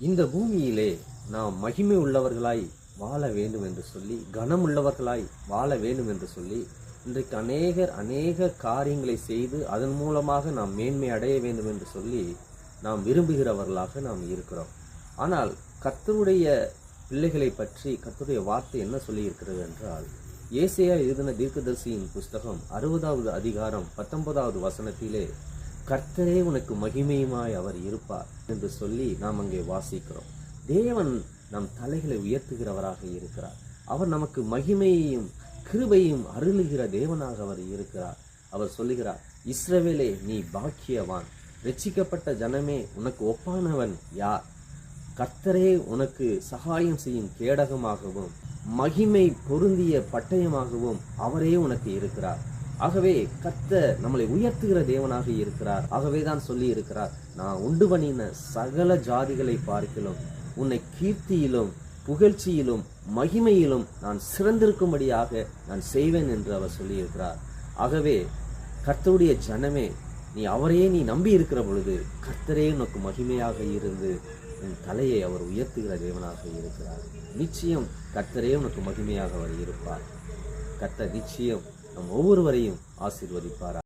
இந்த பூமியிலே நாம் மகிமை உள்ளவர்களாய் வாழ வேண்டும் என்று சொல்லி, கனமுள்ளவர்களாய் வாழ வேண்டும் என்று சொல்லி, இன்றைக்கு அநேக காரியங்களை செய்து அதன் மூலமாக நாம் மேன்மை அடைய வேண்டும் என்று சொல்லி நாம் விரும்புகிறவர்களாக நாம் இருக்கிறோம். ஆனால் கர்த்தருடைய பிள்ளைகளை பற்றி கர்த்தருடைய வார்த்தை என்ன சொல்லி இருக்கிறது என்றால், ஏசாயா எழுதின தீர்க்கதரிசியின் புஸ்தகம் 60வது அதிகாரம் 19வது வசனத்திலே, கர்த்தரே உனக்கு மகிமையுமாய் அவர் இருப்பார் என்று சொல்லி நாம் அங்கே வாசிக்கிறோம். தேவன் நம் தலைகளை உயர்த்துகிறவராக இருக்கிறார். அவர் நமக்கு மகிமையையும் கிருபையும் அருளுகிற தேவனாக அவர் இருக்கிறார். அவர் சொல்லுகிறார், இஸ்ரவேலே நீ பாக்கியவான், ரட்சிக்கப்பட்ட ஜனமே உனக்கு ஒப்பானவன் யார்? கர்த்தரே உனக்கு சகாயம் செய்யும் கேடகமாகவும் மகிமை பொருந்திய பட்டயமாகவும் அவரே உனக்கு இருக்கிறார். ஆகவே கர்த்தர் நம்மளை உயர்த்துகிற தேவனாக இருக்கிறார். ஆகவேதான் சொல்லி இருக்கிறார், நான் உண்டு பண்ணின சகல ஜாதிகளை பார்க்கிலும் உன்னை கீர்த்தியிலும் புகழ்ச்சியிலும் மகிமையிலும் நான் சிறந்திருக்கும்படியாக நான் செய்வேன் என்று அவர் சொல்லி இருக்கிறார். ஆகவே கர்த்தருடைய ஜனமே, நீ நம்பி இருக்கிற பொழுது கர்த்தரே உனக்கு மகிமையாக இருந்து உன் தலையை அவர் உயர்த்துகிற தேவனாக இருக்கிறார். நிச்சயம் கர்த்தரே உனக்கு மகிமையாக அவர் இருப்பார். கர்த்தர் நிச்சயம் நம் ஒவ்வொருவரையும் ஆசீர்வதிப்பார்.